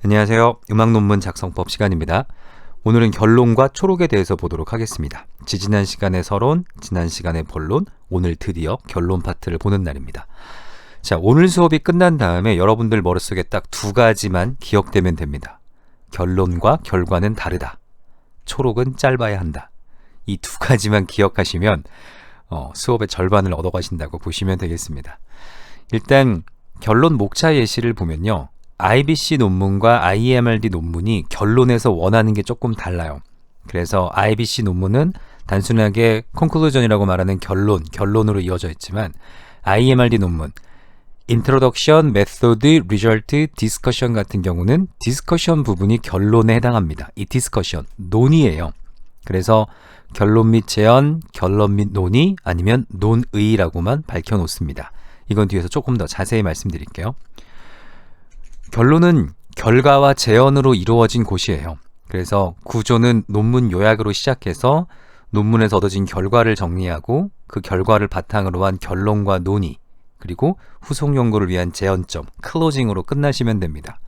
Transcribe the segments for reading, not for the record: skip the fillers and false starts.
안녕하세요. 음악 논문 작성법 시간입니다. 오늘은 결론과 초록에 대해서 보도록 하겠습니다. 지지난 시간의 서론, 지난 시간의 본론, 오늘 드디어 결론 파트를 보는 날입니다. 자, 오늘 수업이 끝난 다음에 여러분들 머릿속에 딱 두 가지만 기억되면 됩니다. 결론과 결과는 다르다. 초록은 짧아야 한다. 이 두 가지만 기억하시면 수업의 절반을 얻어가신다고 보시면 되겠습니다. 일단 결론 목차 예시를 보면요. IBC 논문과 IMRD 논문이 결론에서 원하는 게 조금 달라요. 그래서 IBC 논문은 단순하게 conclusion이라고 말하는 결론으로 이어져 있지만 IMRD 논문, Introduction, Method, Result, Discussion 같은 경우는 디스커션 부분이 결론에 해당합니다. 이 디스커션, 논의예요. 그래서 결론 및 제언, 결론 및 논의 아니면 논의라고만 밝혀놓습니다. 이건 뒤에서 조금 더 자세히 말씀드릴게요. 결론은 결과와 제언으로 이루어진 곳이에요. 그래서 구조는 논문 요약으로 시작해서 논문에서 얻어진 결과를 정리하고 그 결과를 바탕으로 한 결론과 논의, 그리고 후속 연구를 위한 제언점, 클로징으로 끝나시면 됩니다.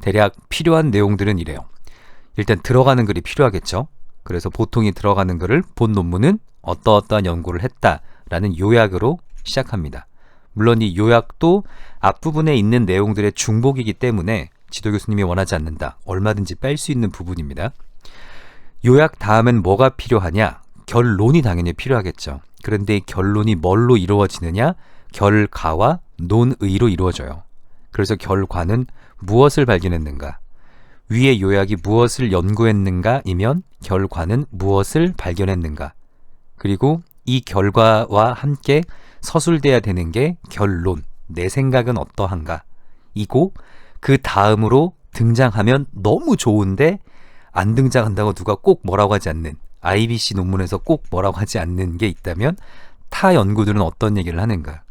대략 필요한 내용들은 이래요. 일단 들어가는 글이 필요하겠죠. 그래서 보통이 들어가는 글을 본 논문은 어떠어떠한 연구를 했다라는 요약으로 시작합니다. 물론 이 요약도 앞부분에 있는 내용들의 중복이기 때문에 지도교수님이 원하지 않는다. 얼마든지 뺄 수 있는 부분입니다. 요약 다음엔 뭐가 필요하냐? 결론이 당연히 필요하겠죠. 그런데 이 결론이 뭘로 이루어지느냐? 결과와 논의로 이루어져요. 그래서 결과는 무엇을 발견했는가? 위의 요약이 무엇을 연구했는가이면 결과는 무엇을 발견했는가? 그리고 이 결과와 함께 서술돼야 되는 게 결론, 내 생각은 어떠한가? 이고 그 다음으로 등장하면 너무 좋은데 안 등장한다고 누가 꼭 뭐라고 하지 않는, IBC 논문에서 꼭 뭐라고 하지 않는 게 있다면 타 연구들은 어떤 얘기를 하는가?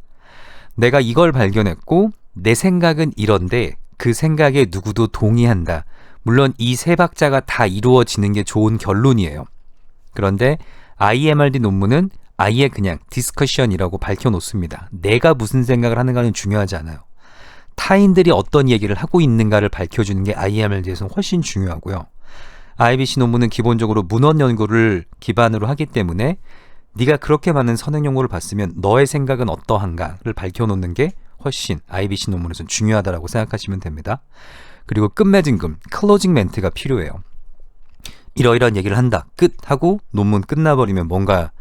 내가 이걸 발견했고 내 생각은 이런데 그 생각에 누구도 동의한다. 물론 이 세 박자가 다 이루어지는 게 좋은 결론이에요. 그런데 IMRD 논문은 아예 그냥 디스커션이라고 밝혀놓습니다. 내가 무슨 생각을 하는가는 중요하지 않아요. 타인들이 어떤 얘기를 하고 있는가를 밝혀주는 게 IMRD에서는 훨씬 중요하고요. IBC 논문은 기본적으로 문헌 연구를 기반으로 하기 때문에 네가 그렇게 많은 선행 연구를 봤으면 너의 생각은 어떠한가를 밝혀놓는 게 훨씬 IBC 논문에서는 중요하다고 생각하시면 됩니다. 그리고 끝맺음금, 클로징 멘트가 필요해요. 이러이러한 얘기를 한다. 끝 하고 논문 끝나버리면 뭔가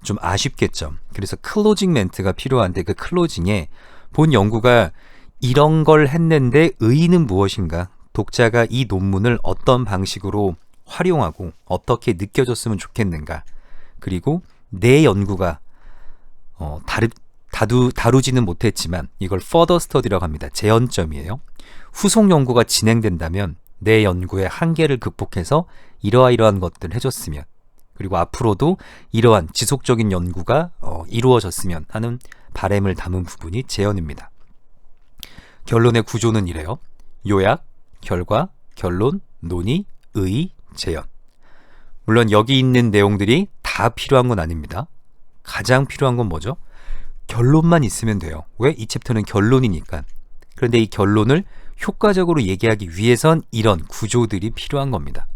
좀 아쉽겠죠. 그래서 클로징 멘트가 필요한데 그 클로징에 본 연구가 이런 걸 했는데 의의는 무엇인가? 독자가 이 논문을 어떤 방식으로 활용하고 어떻게 느껴졌으면 좋겠는가? 그리고 내 연구가 다루지는 못했지만 이걸 further study라고 합니다. 재연점이에요. 후속 연구가 진행된다면 내 연구의 한계를 극복해서 이러한 것들을 해줬으면, 그리고 앞으로도 이러한 지속적인 연구가 이루어졌으면 하는 바람을 담은 부분이 재연입니다. 결론의 구조는 이래요. 요약, 결과, 결론, 논의, 의의, 재연. 물론 여기 있는 내용들이 다 필요한 건 아닙니다. 가장 필요한 건 뭐죠? 결론만 있으면 돼요. 왜? 이 챕터는 결론이니까. 그런데 이 결론을 효과적으로 얘기하기 위해선 이런 구조들이 필요한 겁니다.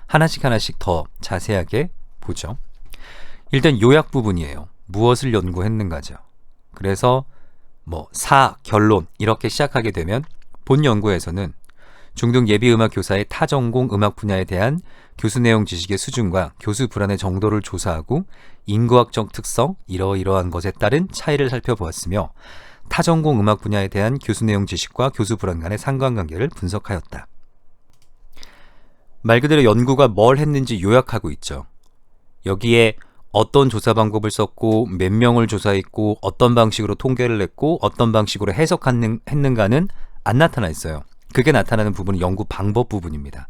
하나씩 더 자세하게 보죠. 일단 요약 부분이에요. 무엇을 연구했는가죠. 그래서 결론 이렇게 시작하게 되면 본 연구에서는 중등 예비음악 교사의 타전공 음악 분야에 대한 교수 내용 지식의 수준과 교수 불안의 정도를 조사하고 인구학적 특성, 이러이러한 것에 따른 차이를 살펴보았으며 타전공 음악 분야에 대한 교수 내용 지식과 교수 불안 간의 상관관계를 분석하였다. 말 그대로 연구가 뭘 했는지 요약하고 있죠. 여기에 어떤 조사 방법을 썼고 몇 명을 조사했고 어떤 방식으로 통계를 냈고 어떤 방식으로 해석했는가는 안 나타나 있어요. 그게 나타나는 부분은 연구 방법 부분입니다.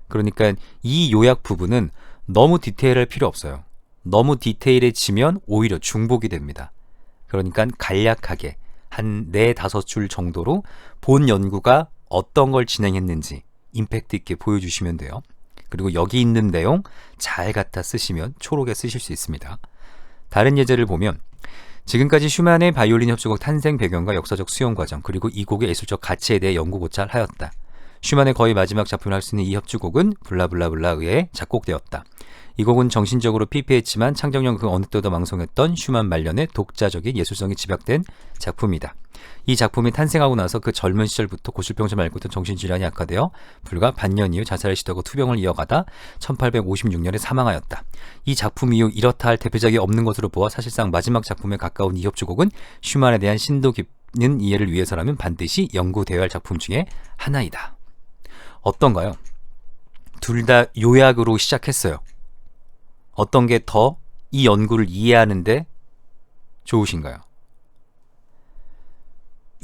그러니까 이 요약 부분은 너무 디테일할 필요 없어요. 너무 디테일해지면 오히려 중복이 됩니다. 그러니까 간략하게 한 4-5줄 정도로 본 연구가 어떤 걸 진행했는지 임팩트 있게 보여주시면 돼요. 그리고 여기 있는 내용 잘 갖다 쓰시면 초록에 쓰실 수 있습니다. 다른 예제를 보면 지금까지 슈만의 바이올린 협주곡 탄생 배경과 역사적 수용 과정, 그리고 이 곡의 예술적 가치에 대해 연구 고찰하였다. 슈만의 거의 마지막 작품을 할 수 있는 이 협주곡은 블라블라블라에 의해 작곡되었다. 이 곡은 정신적으로 피폐했지만 창작력 그 어느 때보다 왕성했던 슈만 말년의 독자적인 예술성이 집약된 작품이다. 이 작품이 탄생하고 나서 그 젊은 시절부터 고실병자 말고 있던 정신질환이 악화되어 불과 반년 이후 자살을 시도하고 투병을 이어가다 1856년에 사망하였다. 이 작품 이후 이렇다 할 대표작이 없는 것으로 보아 사실상 마지막 작품에 가까운 이 협주곡은 슈만에 대한 심도 깊은 이해를 위해서라면 반드시 연구되어야 할 작품 중에 하나이다. 어떤가요? 둘 다 요약으로 시작했어요. 어떤 게 더 이 연구를 이해하는데 좋으신가요?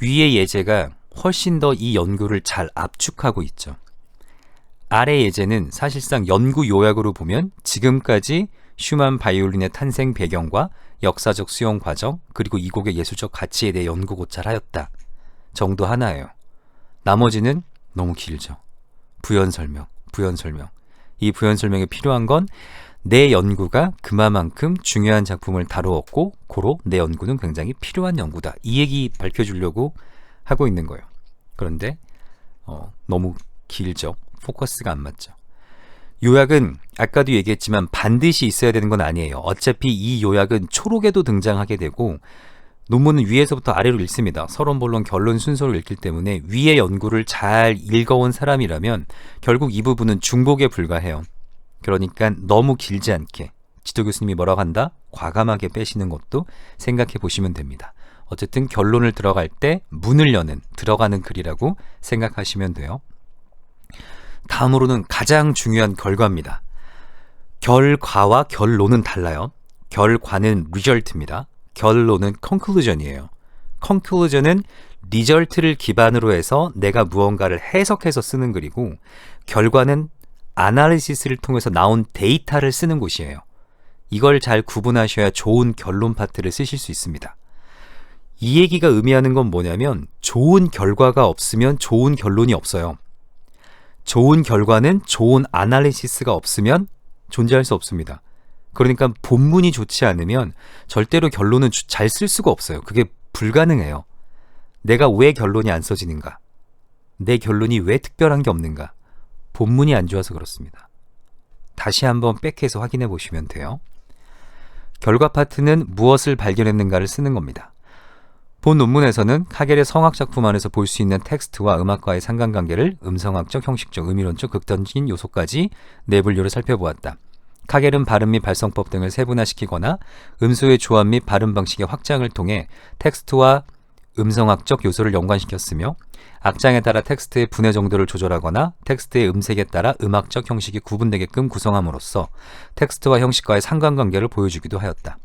위의 예제가 훨씬 더 이 연구를 잘 압축하고 있죠. 아래 예제는 사실상 연구 요약으로 보면 지금까지 슈만 바이올린의 탄생 배경과 역사적 수용 과정 그리고 이 곡의 예술적 가치에 대해 연구 고찰하였다 정도 하나예요. 나머지는 너무 길죠. 부연 설명. 이 부연 설명이 필요한 건 내 연구가 그만큼 중요한 작품을 다루었고 고로 내 연구는 굉장히 필요한 연구다. 이 얘기 밝혀주려고 하고 있는 거예요. 그런데 너무 길죠. 포커스가 안 맞죠. 요약은 아까도 얘기했지만 반드시 있어야 되는 건 아니에요. 어차피 이 요약은 초록에도 등장하게 되고 논문은 위에서부터 아래로 읽습니다. 서론, 본론, 결론 순서로 읽기 때문에 위의 연구를 잘 읽어온 사람이라면 결국 이 부분은 중복에 불과해요. 그러니까 너무 길지 않게 지도 교수님이 뭐라고 한다? 과감하게 빼시는 것도 생각해 보시면 됩니다. 어쨌든 결론을 들어갈 때 문을 여는 들어가는 글이라고 생각하시면 돼요. 다음으로는 가장 중요한 결과입니다. 결과와 결론은 달라요. 결과는 result입니다. 결론은 conclusion이에요. conclusion은 result를 기반으로 해서 내가 무언가를 해석해서 쓰는 글이고 결과는 아날리시스를 통해서 나온 데이터를 쓰는 곳이에요. 이걸 잘 구분하셔야 좋은 결론 파트를 쓰실 수 있습니다. 이 얘기가 의미하는 건 뭐냐면 좋은 결과가 없으면 좋은 결론이 없어요. 좋은 결과는 좋은 아날리시스가 없으면 존재할 수 없습니다. 그러니까 본문이 좋지 않으면 절대로 결론은 잘 쓸 수가 없어요. 그게 불가능해요. 내가 왜 결론이 안 써지는가? 내 결론이 왜 특별한 게 없는가? 본문이 안 좋아서 그렇습니다. 다시 한번 백해서 확인해 보시면 돼요. 결과 파트는 무엇을 발견했는가를 쓰는 겁니다. 본 논문에서는 카겔의 성악 작품 안에서 볼 수 있는 텍스트와 음악과의 상관관계를 음성학적, 형식적, 의미론적, 극단적인 요소까지 네 분류로 살펴보았다. 카겔은 발음 및 발성법 등을 세분화시키거나 음소의 조합 및 발음 방식의 확장을 통해 텍스트와 음성학적 요소를 연관시켰으며 악장에 따라 텍스트의 분해 정도를 조절하거나 텍스트의 음색에 따라 음악적 형식이 구분되게끔 구성함으로써 텍스트와 형식과의 상관관계를 보여주기도 하였다.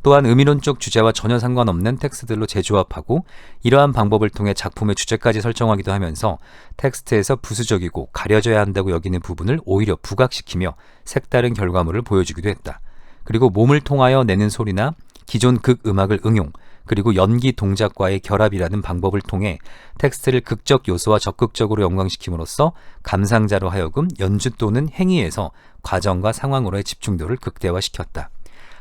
또한 의미론적 주제와 전혀 상관없는 텍스트들로 재조합하고 이러한 방법을 통해 작품의 주제까지 설정하기도 하면서 텍스트에서 부수적이고 가려져야 한다고 여기는 부분을 오히려 부각시키며 색다른 결과물을 보여주기도 했다. 그리고 몸을 통하여 내는 소리나 기존 극음악을 응용, 그리고 연기 동작과의 결합이라는 방법을 통해 텍스트를 극적 요소와 적극적으로 연관시킴으로써 감상자로 하여금 연주 또는 행위에서 과정과 상황으로의 집중도를 극대화시켰다.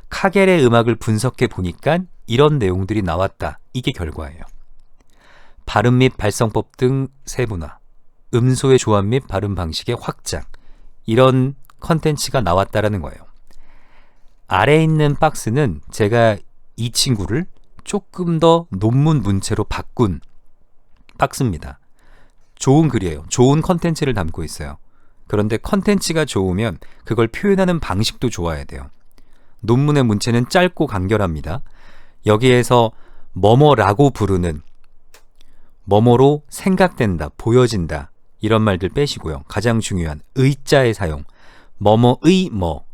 카겔의 음악을 분석해 보니까 이런 내용들이 나왔다. 이게 결과예요. 발음 및 발성법 등 세분화, 음소의 조합 및 발음 방식의 확장, 이런 컨텐츠가 나왔다라는 거예요. 아래에 있는 박스는 제가 이 친구를 조금 더 논문 문체로 바꾼 박스입니다. 좋은 글이에요. 좋은 컨텐츠를 담고 있어요. 그런데 컨텐츠가 좋으면 그걸 표현하는 방식도 좋아야 돼요. 논문의 문체는 짧고 간결합니다. 여기에서 뭐뭐라고 부르는, 뭐뭐로 생각된다, 보여진다, 이런 말들 빼시고요. 가장 중요한 의자의 사용, 뭐뭐의 뭐,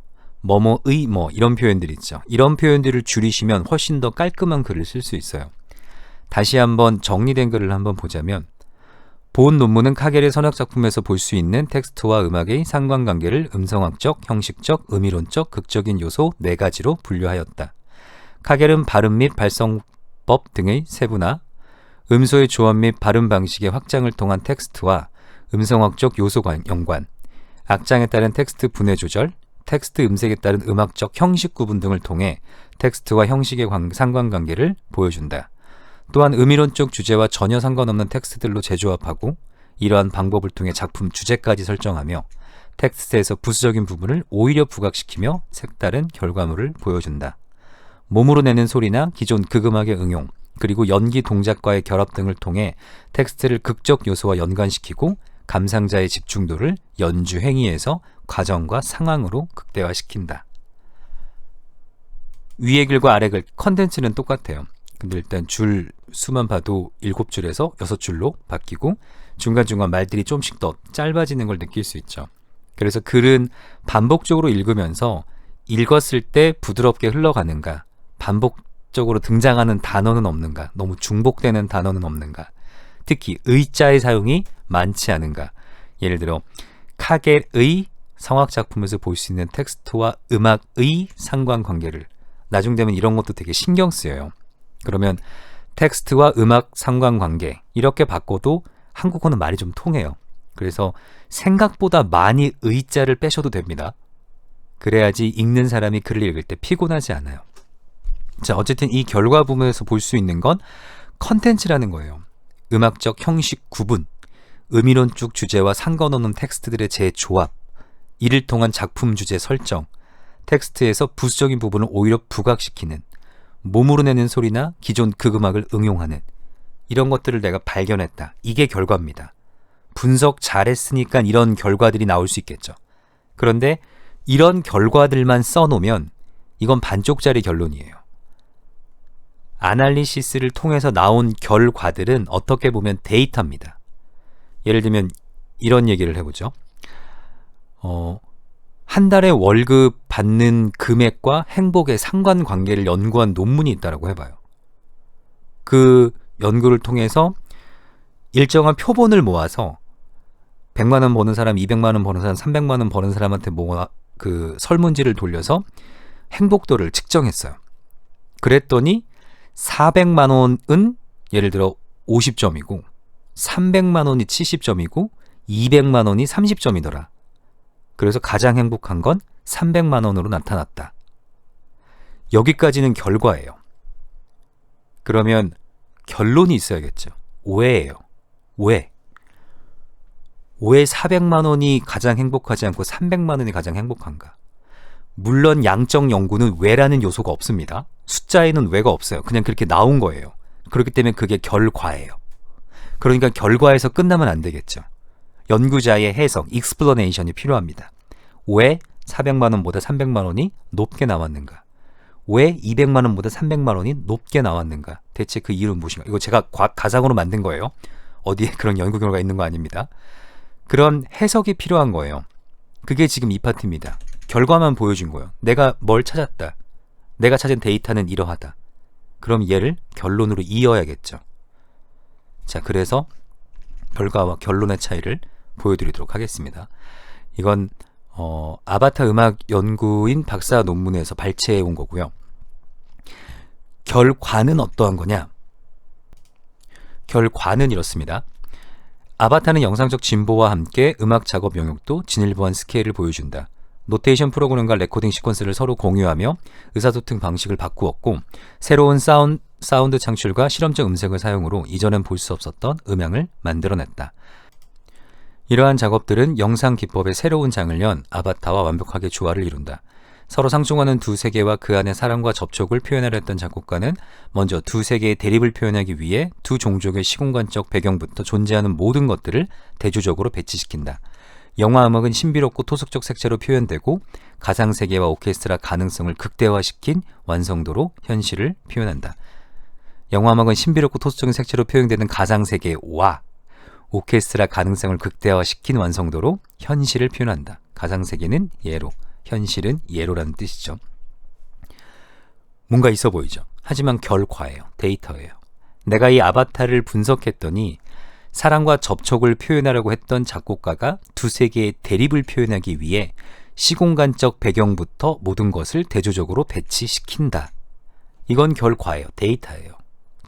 뭐뭐의 뭐, 이런 표현들 있죠. 이런 표현들을 줄이시면 훨씬 더 깔끔한 글을 쓸 수 있어요. 다시 한번 정리된 글을 한번 보자면, 본 논문은 카겔의 선악작품에서 볼 수 있는 텍스트와 음악의 상관관계를 음성학적, 형식적, 의미론적, 극적인 요소 4가지로 분류하였다. 카겔은 발음 및 발성법 등의 세분화, 음소의 조합 및 발음 방식의 확장을 통한 텍스트와 음성학적 요소 연관, 악장에 따른 텍스트 분해 조절, 텍스트 음색에 따른 음악적 형식 구분 등을 통해 텍스트와 형식의 상관관계를 보여준다. 또한 의미론적 주제와 전혀 상관없는 텍스트들로 재조합하고 이러한 방법을 통해 작품 주제까지 설정하며 텍스트에서 부수적인 부분을 오히려 부각시키며 색다른 결과물을 보여준다. 몸으로 내는 소리나 기존 극음악의 응용, 그리고 연기 동작과의 결합 등을 통해 텍스트를 극적 요소와 연관시키고 감상자의 집중도를 연주 행위에서 과정과 상황으로 극대화시킨다. 위의 글과 아래 글 컨텐츠는 똑같아요. 근데 일단 줄 수만 봐도 7줄에서 6줄로 바뀌고 중간중간 말들이 좀씩 더 짧아지는 걸 느낄 수 있죠. 그래서 글은 반복적으로 읽으면서 읽었을 때 부드럽게 흘러가는가, 반복적으로 등장하는 단어는 없는가, 너무 중복되는 단어는 없는가, 특히 의자의 사용이 많지 않은가. 예를 들어 카겔의 성악작품에서 볼 수 있는 텍스트와 음악의 상관관계를 나중 되면 이런 것도 되게 신경 쓰여요. 그러면 텍스트와 음악 상관관계 이렇게 바꿔도 한국어는 말이 좀 통해요. 그래서 생각보다 많이 의자를 빼셔도 됩니다. 그래야지 읽는 사람이 글을 읽을 때 피곤하지 않아요. 자, 어쨌든 이 결과 부분에서 볼 수 있는 건 컨텐츠라는 거예요. 음악적 형식 구분, 의미론적 주제와 상관없는 텍스트들의 재조합, 이를 통한 작품 주제 설정, 텍스트에서 부수적인 부분을 오히려 부각시키는, 몸으로 내는 소리나 기존 극음악을 응용하는 이런 것들을 내가 발견했다. 이게 결과입니다. 분석 잘했으니까 이런 결과들이 나올 수 있겠죠. 그런데 이런 결과들만 써놓으면 이건 반쪽짜리 결론이에요. 아날리시스를 통해서 나온 결과들은 어떻게 보면 데이터입니다. 예를 들면 이런 얘기를 해보죠. 한 달에 월급 받는 금액과 행복의 상관관계를 연구한 논문이 있다고 해봐요. 그 연구를 통해서 일정한 표본을 모아서 100만 원 버는 사람, 200만 원 버는 사람, 300만 원 버는 사람한테 모아 그 설문지를 돌려서 행복도를 측정했어요. 그랬더니 400만 원은 예를 들어 50점이고 300만 원이 70점이고 200만 원이 30점이더라. 그래서 가장 행복한 건 300만 원으로 나타났다. 여기까지는 결과예요. 그러면 결론이 있어야겠죠. 왜 400만 원이 가장 행복하지 않고 300만 원이 가장 행복한가? 물론 양적 연구는 왜라는 요소가 없습니다. 숫자에는 왜가 없어요. 그냥 그렇게 나온 거예요. 그렇기 때문에 그게 결과예요. 그러니까 결과에서 끝나면 안 되겠죠. 연구자의 해석, 익스플러네이션이 필요합니다. 왜 400만 원보다 300만 원이 높게 나왔는가? 왜 200만 원보다 300만 원이 높게 나왔는가? 대체 그 이유는 무엇인가? 이거 제가 가상으로 만든 거예요. 어디에 그런 연구 결과가 있는 거 아닙니다. 그런 해석이 필요한 거예요. 그게 지금 이 파트입니다. 결과만 보여준 거예요. 내가 뭘 찾았다. 내가 찾은 데이터는 이러하다. 그럼 얘를 결론으로 이어야겠죠. 자, 그래서 결과와 결론의 차이를 보여드리도록 하겠습니다. 이건 아바타 음악 연구인 박사 논문에서 발췌해 온 거고요. 결과는 어떠한 거냐? 결과는 이렇습니다. 아바타는 영상적 진보와 함께 음악 작업 영역도 진일보한 스케일을 보여준다. 노테이션 프로그램과 레코딩 시퀀스를 서로 공유하며 의사소통 방식을 바꾸었고 새로운 사운드 창출과 실험적 음색을 사용으로 이전엔 볼 수 없었던 음향을 만들어냈다. 이러한 작업들은 영상 기법의 새로운 장을 연 아바타와 완벽하게 조화를 이룬다. 서로 상충하는 두 세계와 그 안의 사람과 접촉을 표현하려 했던 작곡가는 먼저 두 세계의 대립을 표현하기 위해 두 종족의 시공간적 배경부터 존재하는 모든 것들을 대조적으로 배치시킨다. 영화 음악은 신비롭고 토속적 색채로 표현되고 가상세계와 오케스트라 가능성을 극대화시킨 완성도로 현실을 표현한다. 영화 음악은 신비롭고 토속적인 색채로 표현되는 가상세계와 오케스트라 가능성을 극대화시킨 완성도로 현실을 표현한다. 가상세계는 예로, 현실은 예로라는 뜻이죠. 뭔가 있어 보이죠. 하지만 결과예요. 데이터예요. 내가 이 아바타를 분석했더니 사람과 접촉을 표현하려고 했던 작곡가가 두 세계의 대립을 표현하기 위해 시공간적 배경부터 모든 것을 대조적으로 배치시킨다. 이건 결과예요. 데이터예요.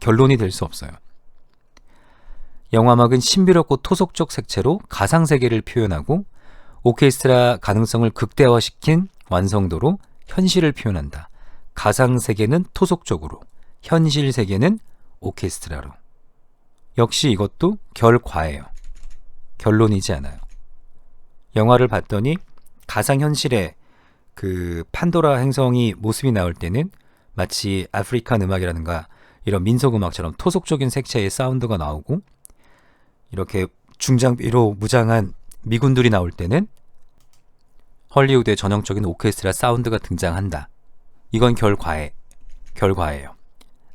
결론이 될 수 없어요. 영화음악은 신비롭고 토속적 색채로 가상세계를 표현하고 오케스트라 가능성을 극대화시킨 완성도로 현실을 표현한다. 가상세계는 토속적으로, 현실세계는 오케스트라로. 역시 이것도 결과예요. 결론이지 않아요. 영화를 봤더니 가상현실에 그 판도라 행성이 모습이 나올 때는 마치 아프리칸 음악이라든가 이런 민속음악처럼 토속적인 색채의 사운드가 나오고, 이렇게 중장비로 무장한 미군들이 나올 때는 헐리우드의 전형적인 오케스트라 사운드가 등장한다. 이건 결과예요.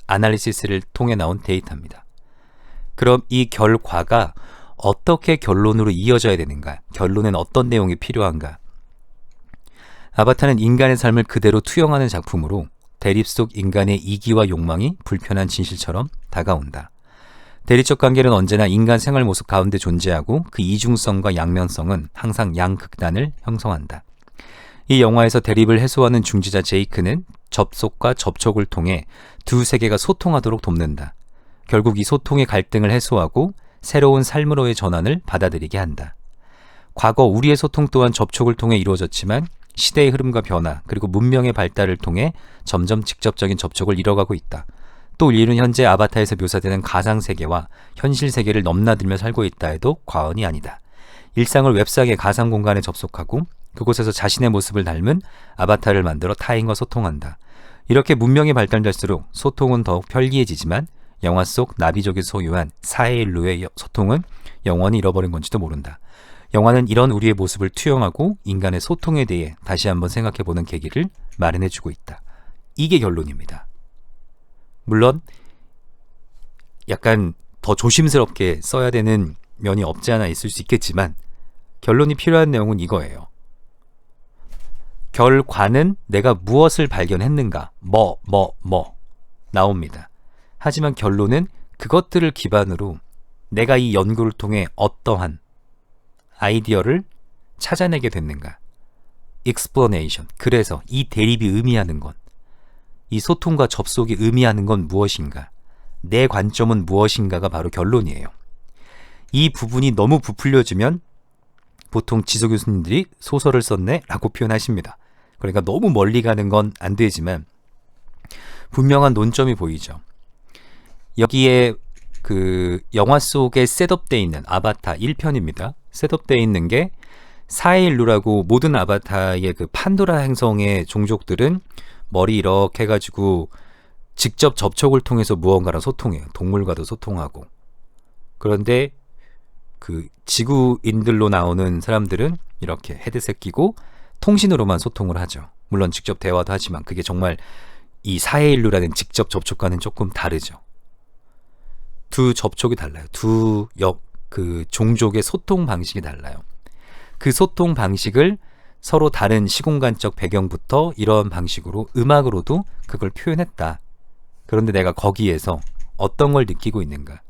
아날리시스를 통해 나온 데이터입니다. 그럼 이 결과가 어떻게 결론으로 이어져야 되는가? 결론엔 어떤 내용이 필요한가? 아바타는 인간의 삶을 그대로 투영하는 작품으로 대립 속 인간의 이기와 욕망이 불편한 진실처럼 다가온다. 대리적 관계는 언제나 인간 생활 모습 가운데 존재하고 그 이중성과 양면성은 항상 양극단을 형성한다. 이 영화에서 대립을 해소하는 중지자 제이크는 접속과 접촉을 통해 두 세계가 소통하도록 돕는다. 결국 이 소통의 갈등을 해소하고 새로운 삶으로의 전환을 받아들이게 한다. 과거 우리의 소통 또한 접촉을 통해 이루어졌지만 시대의 흐름과 변화 그리고 문명의 발달을 통해 점점 직접적인 접촉을 이뤄가고 있다. 또 인류는 현재 아바타에서 묘사되는 가상세계와 현실세계를 넘나들며 살고 있다 해도 과언이 아니다. 일상을 웹상의 가상공간에 접속하고 그곳에서 자신의 모습을 닮은 아바타를 만들어 타인과 소통한다. 이렇게 문명이 발달될수록 소통은 더욱 편리해지지만 영화 속 나비족이 소유한 사해인류의 소통은 영원히 잃어버린 건지도 모른다. 영화는 이런 우리의 모습을 투영하고 인간의 소통에 대해 다시 한번 생각해보는 계기를 마련해주고 있다. 이게 결론입니다. 물론 약간 더 조심스럽게 써야 되는 면이 없지 않아 있을 수 있겠지만 결론이 필요한 내용은 이거예요. 결과는 내가 무엇을 발견했는가, 나옵니다. 하지만 결론은 그것들을 기반으로 내가 이 연구를 통해 어떠한 아이디어를 찾아내게 됐는가. explanation. 그래서 이 대립이 의미하는 건, 이 소통과 접속이 의미하는 건 무엇인가, 내 관점은 무엇인가가 바로 결론이에요. 이 부분이 너무 부풀려지면 보통 지소 교수님들이 소설을 썼네 라고 표현하십니다. 그러니까 너무 멀리 가는 건 안 되지만 분명한 논점이 보이죠. 여기에 그 영화 속에 셋업되어 있는 아바타 1편입니다. 셋업되어 있는 게 사해인류라고, 모든 아바타의 그 판도라 행성의 종족들은 머리 이렇게 해가지고 직접 접촉을 통해서 무언가랑 소통해요. 동물과도 소통하고. 그런데 그 지구인들로 나오는 사람들은 이렇게 헤드셋 끼고 통신으로만 소통을 하죠. 물론 직접 대화도 하지만 그게 정말 이 사해인류라는 직접 접촉과는 조금 다르죠. 두 접촉이 달라요. 그 종족의 소통 방식이 달라요. 그 소통 방식을 서로 다른 시공간적 배경부터 이런 방식으로 음악으로도 그걸 표현했다. 그런데 내가 거기에서 어떤 걸 느끼고 있는가?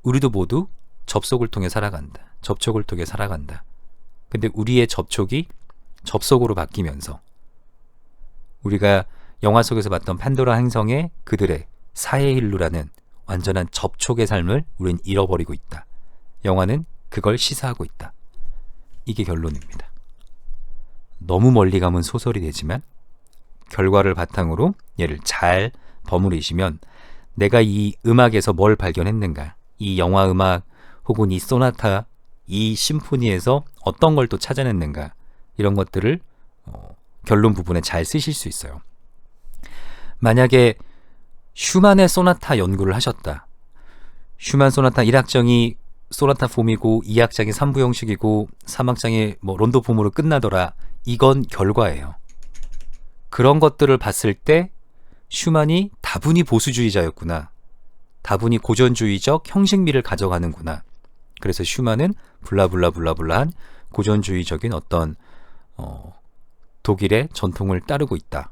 우리도 모두 접속을 통해 살아간다. 접촉을 통해 살아간다. 근데 우리의 접촉이 접속으로 바뀌면서 우리가 영화 속에서 봤던 판도라 행성의 그들의 사해인류라는 완전한 접촉의 삶을 우린 잃어버리고 있다. 영화는 그걸 시사하고 있다. 이게 결론입니다. 너무 멀리 가면 소설이 되지만 결과를 바탕으로 얘를 잘 버무리시면 내가 이 음악에서 뭘 발견했는가, 이 영화 음악 혹은 이 소나타, 이 심포니에서 어떤 걸 또 찾아냈는가, 이런 것들을 결론 부분에 잘 쓰실 수 있어요. 만약에 슈만의 소나타 연구를 하셨다. 슈만 소나타 1악장이 소나타 폼이고 2악장이 3부 형식이고 3악장이 론도 폼으로 끝나더라. 이건 결과예요. 그런 것들을 봤을 때 슈만이 다분히 보수주의자였구나. 다분히 고전주의적 형식미를 가져가는구나. 그래서 슈만은 블라블라블라블라한 고전주의적인 어떤 독일의 전통을 따르고 있다.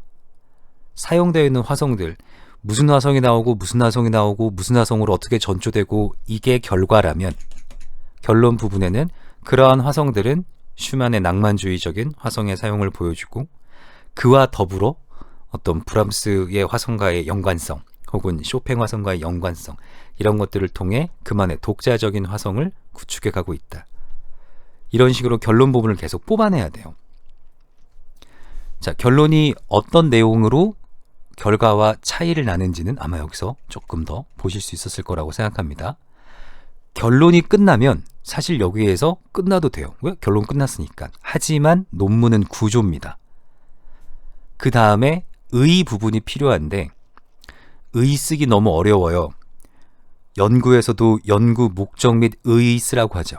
사용되어 있는 화성들, 무슨 화성이 나오고 무슨 화성이 나오고 무슨 화성으로 어떻게 전초되고, 이게 결과라면 결론 부분에는 그러한 화성들은 슈만의 낭만주의적인 화성의 사용을 보여주고, 그와 더불어 어떤 브람스의 화성과의 연관성 혹은 쇼팽 화성과의 연관성, 이런 것들을 통해 그만의 독자적인 화성을 구축해 가고 있다. 이런 식으로 결론 부분을 계속 뽑아내야 돼요. 자, 결론이 어떤 내용으로 결과와 차이를 나는지는 아마 여기서 조금 더 보실 수 있었을 거라고 생각합니다. 결론이 끝나면 사실 여기에서 끝나도 돼요. 왜? 결론 끝났으니까. 하지만 논문은 구조입니다. 그 다음에 의 부분이 필요한데 의 쓰기 너무 어려워요. 연구에서도 연구 목적 및 의 쓰라고 하죠.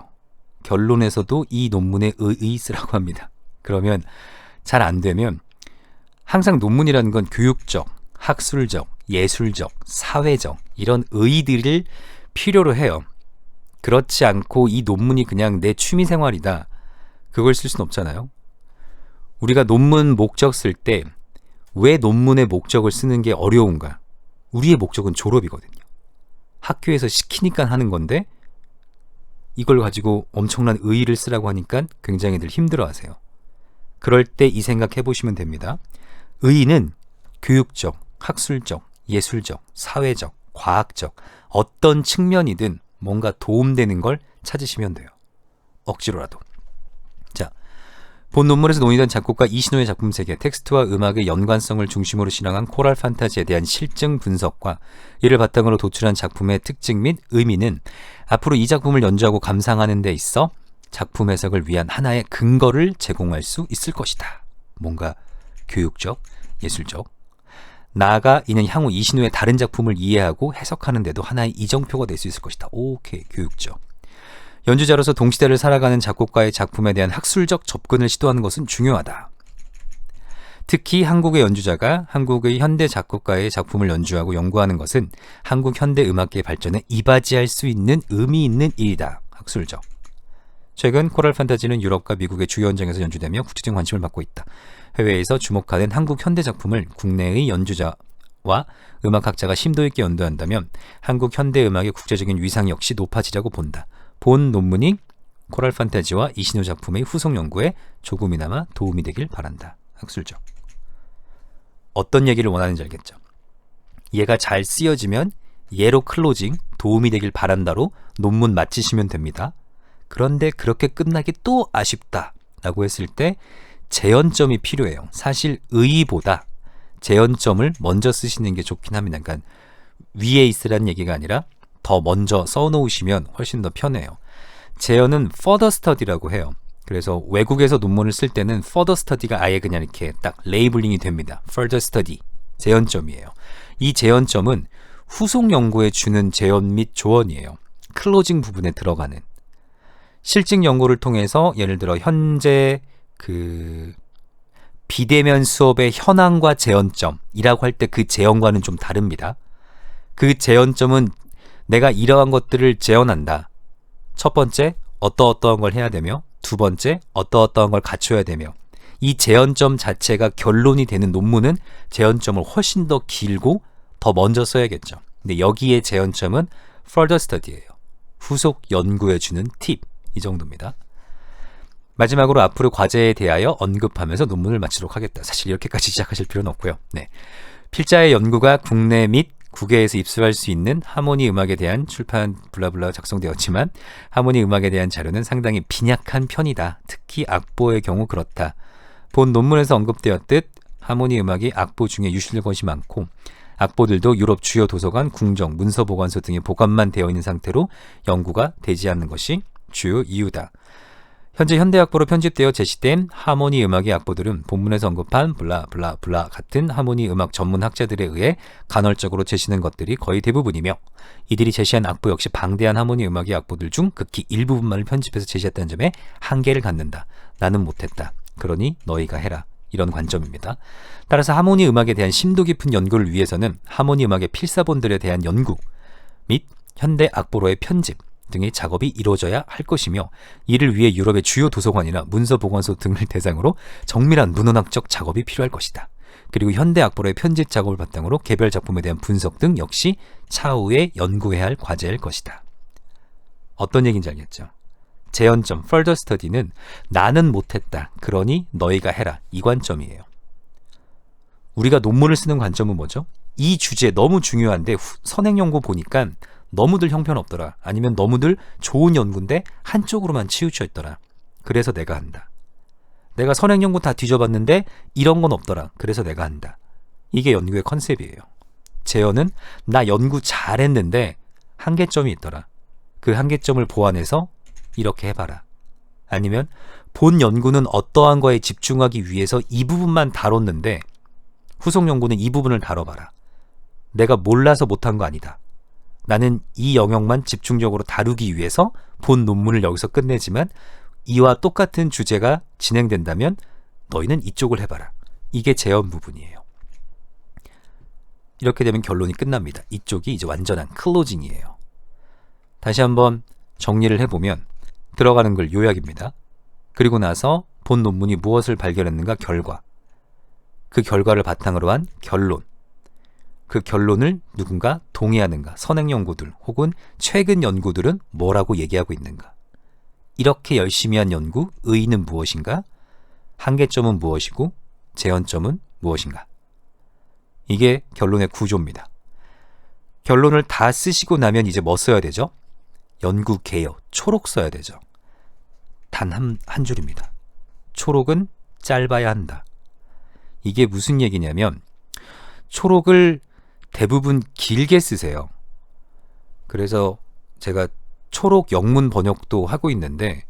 결론에서도 이 논문에 의 쓰라고 합니다. 그러면 잘 안 되면 항상 논문이라는 건 교육적, 학술적, 예술적, 사회적 이런 의의들을 필요로 해요. 그렇지 않고 이 논문이 그냥 내 취미생활이다. 그걸 쓸 수는 없잖아요. 우리가 논문 목적 쓸 때 왜 논문의 목적을 쓰는 게 어려운가? 우리의 목적은 졸업이거든요. 학교에서 시키니까 하는 건데 이걸 가지고 엄청난 의의를 쓰라고 하니까 굉장히들 힘들어하세요. 그럴 때 이 생각 해보시면 됩니다. 의의는 교육적, 학술적, 예술적, 사회적, 과학적 어떤 측면이든 뭔가 도움되는 걸 찾으시면 돼요. 억지로라도. 자, 본 논문에서 논의된 작곡가 이신호의 작품 세계, 텍스트와 음악의 연관성을 중심으로 실행한 코랄 판타지에 대한 실증 분석과 이를 바탕으로 도출한 작품의 특징 및 의미는 앞으로 이 작품을 연주하고 감상하는 데 있어 작품 해석을 위한 하나의 근거를 제공할 수 있을 것이다. 뭔가 교육적, 예술적. 나아가 이는 향후 이신호의 다른 작품을 이해하고 해석하는 데도 하나의 이정표가 될 수 있을 것이다. 오케이, 교육적. 연주자로서 동시대를 살아가는 작곡가의 작품에 대한 학술적 접근을 시도하는 것은 중요하다. 특히 한국의 연주자가 한국의 현대 작곡가의 작품을 연주하고 연구하는 것은 한국 현대 음악계의 발전에 이바지할 수 있는 의미 있는 일이다. 학술적. 최근 코랄 판타지는 유럽과 미국의 주요 현장에서 연주되며 국제적 관심을 받고 있다. 해외에서 주목하는 한국 현대 작품을 국내의 연주자와 음악학자가 심도 있게 연구한다면 한국 현대 음악의 국제적인 위상 역시 높아지려고 본다. 본 논문이 코랄 판타지와 이신호 작품의 후속 연구에 조금이나마 도움이 되길 바란다. 학술적. 어떤 얘기를 원하는지 알겠죠? 얘가 잘 쓰여지면 얘로 클로징, 도움이 되길 바란다로 논문 마치시면 됩니다. 그런데 그렇게 끝나기 또 아쉽다 라고 했을 때 재현점이 필요해요. 사실 의의보다 재현점을 먼저 쓰시는 게 좋긴 합니다. 그러니까 위에 있으라는 얘기가 아니라 더 먼저 써놓으시면 훨씬 더 편해요. 재현은 further study라고 해요. 그래서 외국에서 논문을 쓸 때는 further study가 아예 그냥 이렇게 딱 레이블링이 됩니다. further study, 재현점이에요. 이 재현점은 후속 연구에 주는 재현 및 조언이에요. 클로징 부분에 들어가는. 실증 연구를 통해서 예를 들어 현재 비대면 수업의 현황과 재현점이라고 할 때 그 재현과는 좀 다릅니다. 그 재현점은 내가 이러한 것들을 재현한다. 첫 번째, 어떠어떠한 걸 해야 되며 두 번째, 어떠어떠한 걸 갖춰야 되며 이 재현점 자체가 결론이 되는 논문은 재현점을 훨씬 더 길고 더 먼저 써야겠죠. 근데 여기에 재현점은 further study예요. 후속 연구해 주는 팁. 이 정도입니다. 마지막으로 앞으로 과제에 대하여 언급하면서 논문을 마치도록 하겠다. 사실 이렇게까지 시작하실 필요는 없고요. 네. 필자의 연구가 국내 및 국외에서 입수할 수 있는 하모니 음악에 대한 출판 블라블라 작성되었지만 하모니 음악에 대한 자료는 상당히 빈약한 편이다. 특히 악보의 경우 그렇다. 본 논문에서 언급되었듯 하모니 음악이 악보 중에 유실될 것이 많고 악보들도 유럽 주요 도서관, 궁정, 문서보관소 등에 보관만 되어 있는 상태로 연구가 되지 않는 것이 주요 이유다. 현재 현대악보로 편집되어 제시된 하모니 음악의 악보들은 본문에서 언급한 블라블라블라 같은 하모니 음악 전문 학자들에 의해 간헐적으로 제시된 것들이 거의 대부분이며 이들이 제시한 악보 역시 방대한 하모니 음악의 악보들 중 극히 일부분만을 편집해서 제시했다는 점에 한계를 갖는다. 나는 못했다. 그러니 너희가 해라. 이런 관점입니다. 따라서 하모니 음악에 대한 심도 깊은 연구를 위해서는 하모니 음악의 필사본들에 대한 연구 및 현대 악보로의 편집 등의 작업이 이루어져야 할 것이며 이를 위해 유럽의 주요 도서관이나 문서보관소 등을 대상으로 정밀한 문헌학적 작업이 필요할 것이다. 그리고 현대 악보로의 편집 작업을 바탕으로 개별 작품에 대한 분석 등 역시 차후에 연구해야 할 과제일 것이다. 어떤 얘기인지 알겠죠? 재현점, further study는 나는 못했다. 그러니 너희가 해라. 이 관점이에요. 우리가 논문을 쓰는 관점은 뭐죠? 이 주제 너무 중요한데 선행 연구 보니까 너무들 형편없더라. 아니면 너무들 좋은 연구인데 한쪽으로만 치우쳐 있더라. 그래서 내가 한다. 내가 선행 연구 다 뒤져봤는데 이런 건 없더라. 그래서 내가 한다. 이게 연구의 컨셉이에요. 재현은 나 연구 잘했는데 한계점이 있더라. 그 한계점을 보완해서 이렇게 해봐라. 아니면 본 연구는 어떠한 거에 집중하기 위해서 이 부분만 다뤘는데 후속 연구는 이 부분을 다뤄봐라. 내가 몰라서 못한 거 아니다. 나는 이 영역만 집중적으로 다루기 위해서 본 논문을 여기서 끝내지만 이와 똑같은 주제가 진행된다면 너희는 이쪽을 해봐라. 이게 재현 부분이에요. 이렇게 되면 결론이 끝납니다. 이쪽이 이제 완전한 클로징이에요. 다시 한번 정리를 해보면 들어가는 글 요약입니다. 그리고 나서 본 논문이 무엇을 발견했는가 결과, 그 결과를 바탕으로 한 결론, 그 결론을 누군가 동의하는가, 선행 연구들 혹은 최근 연구들은 뭐라고 얘기하고 있는가, 이렇게 열심히 한 연구 의의는 무엇인가, 한계점은 무엇이고 재현점은 무엇인가. 이게 결론의 구조입니다. 결론을 다 쓰시고 나면 이제 뭐 써야 되죠? 연구 개요, 초록 써야 되죠. 단 한 줄입니다. 초록은 짧아야 한다. 이게 무슨 얘기냐면 초록을 대부분 길게 쓰세요. 그래서 제가 초록 영문 번역도 하고 있는데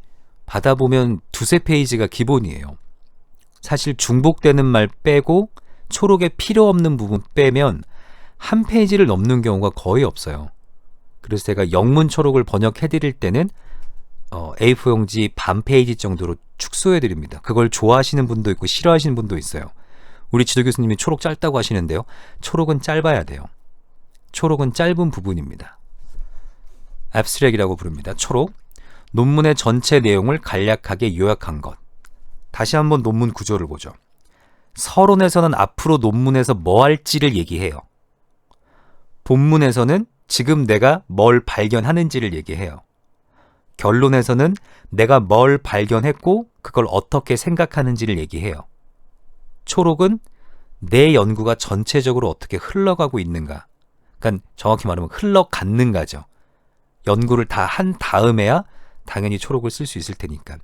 받아보면 두세 페이지가 기본이에요. 사실 중복되는 말 빼고 초록에 필요 없는 부분 빼면 한 페이지를 넘는 경우가 거의 없어요. 그래서 제가 영문 초록을 번역해드릴 때는 A4용지 반 페이지 정도로 축소해드립니다. 그걸 좋아하시는 분도 있고 싫어하시는 분도 있어요. 우리 지도 교수님이 초록 짧다고 하시는데요. 초록은 짧아야 돼요. 초록은 짧은 부분입니다. abstract이라고 부릅니다. 초록, 논문의 전체 내용을 간략하게 요약한 것. 다시 한번 논문 구조를 보죠. 서론에서는 앞으로 논문에서 뭐 할지를 얘기해요. 본문에서는 지금 내가 뭘 발견하는지를 얘기해요. 결론에서는 내가 뭘 발견했고 그걸 어떻게 생각하는지를 얘기해요. 초록은 내 연구가 전체적으로 어떻게 흘러가고 있는가, 그러니까 정확히 말하면 흘러갔는가죠. 연구를 다 한 다음에야 당연히 초록을 쓸 수 있을 테니까.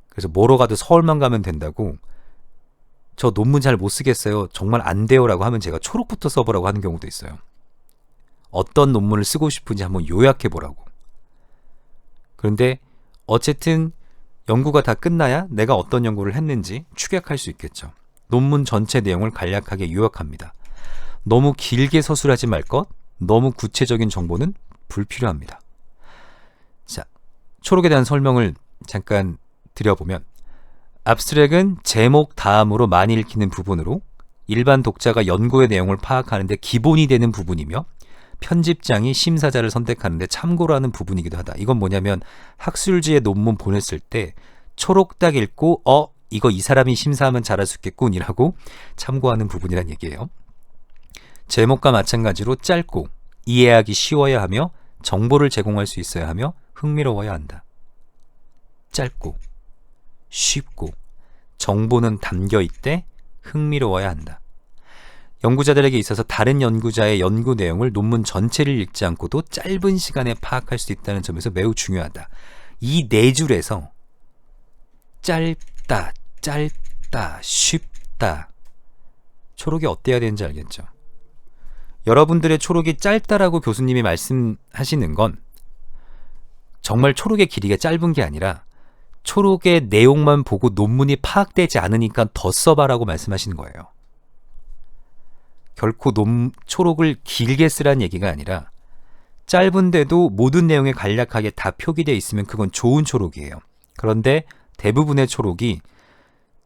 그래서 뭐로 가도 서울만 가면 된다고, 저 논문 잘 못 쓰겠어요, 정말 안 돼요 라고 하면 제가 초록부터 써보라고 하는 경우도 있어요. 어떤 논문을 쓰고 싶은지 한번 요약해보라고. 그런데 어쨌든 연구가 다 끝나야 내가 어떤 연구를 했는지 추격할 수 있겠죠. 논문 전체 내용을 간략하게 요약합니다. 너무 길게 서술하지 말 것, 너무 구체적인 정보는 불필요합니다. 자, 초록에 대한 설명을 잠깐 드려보면, abstract은 제목 다음으로 많이 읽히는 부분으로 일반 독자가 연구의 내용을 파악하는 데 기본이 되는 부분이며 편집장이 심사자를 선택하는 데 참고로 하는 부분이기도 하다. 이건 뭐냐면 학술지에 논문 보냈을 때 초록 딱 읽고 이거 이 사람이 심사하면 잘할 수 있겠군 이라고 참고하는 부분이란 얘기예요. 제목과 마찬가지로 짧고 이해하기 쉬워야 하며 정보를 제공할 수 있어야 하며 흥미로워야 한다. 짧고 쉽고 정보는 담겨있되 흥미로워야 한다. 연구자들에게 있어서 다른 연구자의 연구 내용을 논문 전체를 읽지 않고도 짧은 시간에 파악할 수 있다는 점에서 매우 중요하다. 이 네 줄에서 짧다, 쉽다. 초록이 어때야 되는지 알겠죠? 여러분들의 초록이 짧다라고 교수님이 말씀하시는 건 정말 초록의 길이가 짧은 게 아니라 초록의 내용만 보고 논문이 파악되지 않으니까 더 써봐라고 말씀하시는 거예요. 결코 초록을 길게 쓰라는 얘기가 아니라 짧은데도 모든 내용이 간략하게 다 표기되어 있으면 그건 좋은 초록이에요. 그런데 대부분의 초록이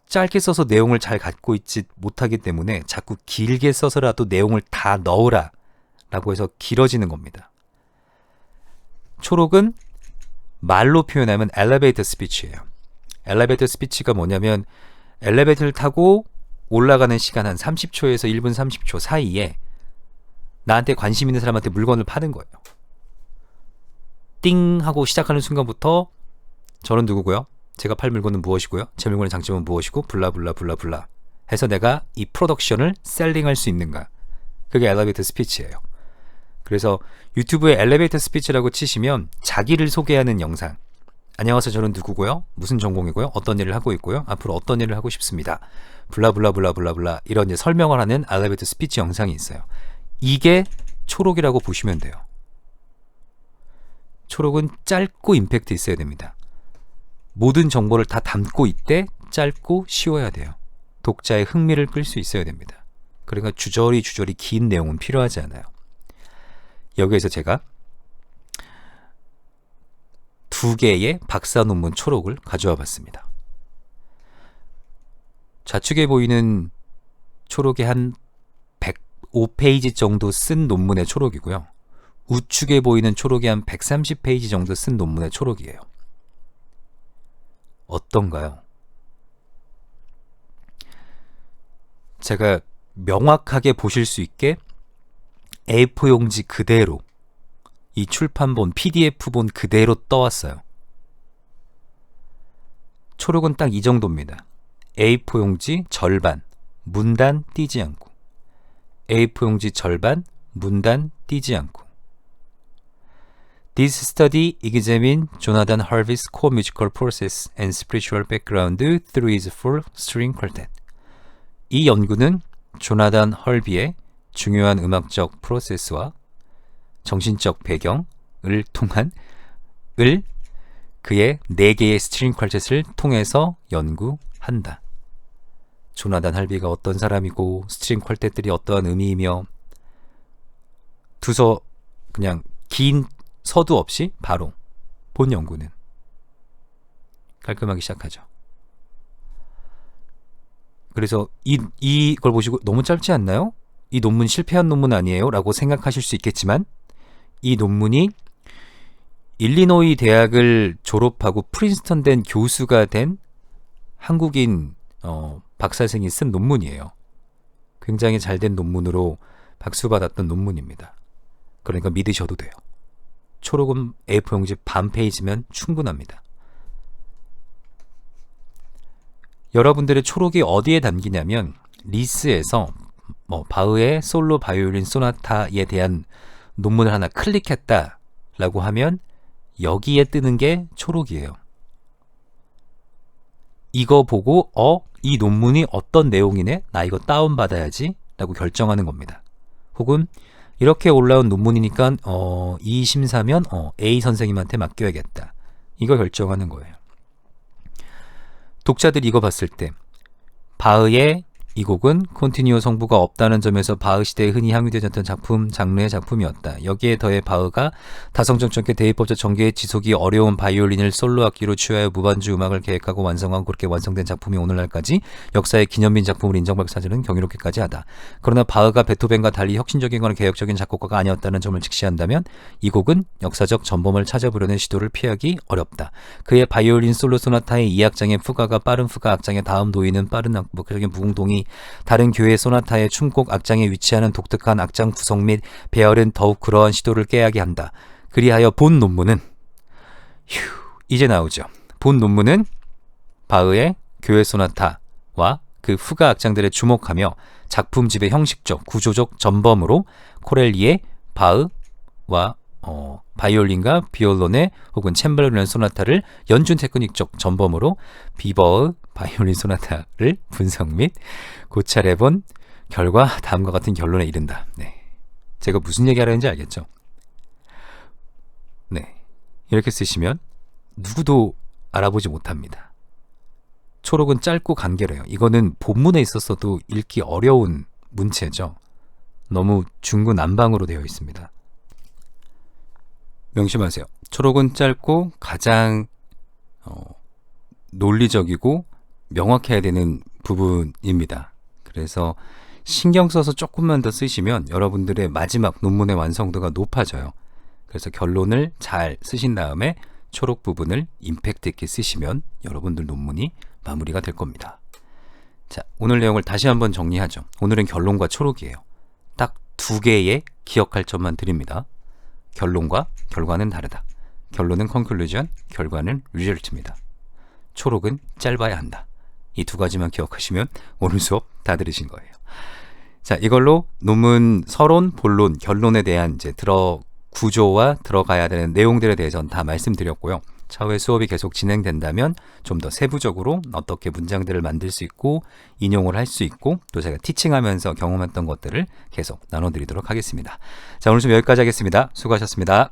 짧게 써서 내용을 잘 갖고 있지 못하기 때문에 자꾸 길게 써서라도 내용을 다 넣으라 라고 해서 길어지는 겁니다. 초록은 말로 표현하면 엘리베이터 스피치예요. 엘리베이터 스피치가 뭐냐면 엘리베이터를 타고 올라가는 시간 한 30초에서 1분 30초 사이에 나한테 관심 있는 사람한테 물건을 파는 거예요. 띵 하고 시작하는 순간부터 저는 누구고요? 제가 팔 물건은 무엇이고요? 제 물건의 장점은 무엇이고? 블라블라 해서 내가 이 프로덕션을 셀링할 수 있는가? 그게 엘리베이터 스피치예요. 그래서 유튜브에 엘리베이터 스피치라고 치시면 자기를 소개하는 영상, 안녕하세요, 저는 누구고요? 무슨 전공이고요? 어떤 일을 하고 있고요? 앞으로 어떤 일을 하고 싶습니다. 블라블라 이런 이제 설명을 하는 엘리베이터 스피치 영상이 있어요. 이게 초록이라고 보시면 돼요. 초록은 짧고 임팩트 있어야 됩니다. 모든 정보를 다 담고 있되 짧고 쉬워야 돼요. 독자의 흥미를 끌 수 있어야 됩니다. 그러니까 주저리 긴 내용은 필요하지 않아요. 여기에서 제가 2개의 박사 논문 초록을 가져와 봤습니다. 좌측에 보이는 초록이 한 105페이지 정도 쓴 논문의 초록이고요. 우측에 보이는 초록이 한 130페이지 정도 쓴 논문의 초록이에요. 어떤가요? 제가 명확하게 보실 수 있게 A4 용지 그대로 이 출판본, PDF본 그대로 떠왔어요. 초록은 딱 이 정도입니다. A4 용지 절반, 문단 띄지 않고 A4 용지 절반, 문단 띄지 않고 This study examined Jonathan Harvey's core musical process and spiritual background through his full string quartet. 이 연구는 조나단 헐비의 중요한 음악적 프로세스와 정신적 배경을 통한 그의 4개의 스트링 퀄텟을 통해서 연구한다. 조나단 헐비가 어떤 사람이고 스트링 퀄텟들이 어떠한 의미이며 두서 그냥 긴 서두 없이 바로 본 연구는 깔끔하게 시작하죠. 그래서 이걸 보시고 너무 짧지 않나요? 이 논문 실패한 논문 아니에요? 라고 생각하실 수 있겠지만 이 논문이 일리노이 대학을 졸업하고 프린스턴 된 교수가 된 한국인 박사생이 쓴 논문이에요. 굉장히 잘된 논문으로 박수받았던 논문입니다. 그러니까 믿으셔도 돼요. 초록은 A4 용지 반 페이지면 충분합니다. 여러분들의 초록이 어디에 담기냐면 리스에서 바흐의 솔로 바이올린 소나타에 대한 논문을 하나 클릭했다라고 하면 여기에 뜨는 게 초록이에요. 이거 보고 이 논문이 어떤 내용이네? 나 이거 다운받아야지 라고 결정하는 겁니다. 혹은 이렇게 올라온 논문이니까 이 심사면 A 선생님한테 맡겨야겠다. 이거 결정하는 거예요. 독자들이 이거 봤을 때 바흐의 이 곡은 콘티뉴어 성부가 없다는 점에서 바흐 시대에 흔히 향유되었던 작품, 장르의 작품이었다. 여기에 더해 바흐가 다성정적계 대입법적 전개의 지속이 어려운 바이올린을 솔로 악기로 취하여 무반주 음악을 계획하고 완성하고 그렇게 완성된 작품이 오늘날까지 역사의 기념빈 작품을 인정받을 사실은 경이롭기까지 하다. 그러나 바흐가 베토벤과 달리 혁신적이거나 개혁적인 작곡가가 아니었다는 점을 직시한다면 이 곡은 역사적 전범을 찾아보려는 시도를 피하기 어렵다. 그의 바이올린 솔로 소나타의 2악장의 푸가가 빠른 푸가 악장의 다음 도이는 빠른 악보적인 부흥동이 다른 교회 소나타의 춤곡 악장에 위치하는 독특한 악장 구성 및 배열은 더욱 그러한 시도를 깨하게 한다. 그리하여 본 논문은 이제 나오죠. 본 논문은 바흐의 교회 소나타와 그 후가 악장들에 주목하며 작품집의 형식적, 구조적 전범으로 코렐리의 바흐와 바이올린과 비올론의 혹은 챔버레린 소나타를 연준 테크닉적 전범으로 비버의 바이올린 소나타를 분석 및 고찰해본 결과 다음과 같은 결론에 이른다. 네, 제가 무슨 얘기 하려는지 알겠죠? 네, 이렇게 쓰시면 누구도 알아보지 못합니다. 초록은 짧고 간결해요. 이거는 본문에 있었어도 읽기 어려운 문체죠. 너무 중구난방으로 되어 있습니다. 명심하세요. 초록은 짧고 가장 논리적이고 명확해야 되는 부분입니다. 그래서 신경 써서 조금만 더 쓰시면 여러분들의 마지막 논문의 완성도가 높아져요. 그래서 결론을 잘 쓰신 다음에 초록 부분을 임팩트 있게 쓰시면 여러분들 논문이 마무리가 될 겁니다. 자, 오늘 내용을 다시 한번 정리하죠. 오늘은 결론과 초록이에요. 딱 2개의 기억할 점만 드립니다. 결론과 결과는 다르다. 결론은 conclusion, 결과는 result입니다. 초록은 짧아야 한다. 이 2가지만 기억하시면 오늘 수업 다 들으신 거예요. 자, 이걸로 논문 서론, 본론, 결론에 대한 이제 구조와 들어가야 되는 내용들에 대해서는 다 말씀드렸고요. 차후에 수업이 계속 진행된다면 좀 더 세부적으로 어떻게 문장들을 만들 수 있고 인용을 할 수 있고 또 제가 티칭하면서 경험했던 것들을 계속 나눠드리도록 하겠습니다. 자, 오늘 수업 여기까지 하겠습니다. 수고하셨습니다.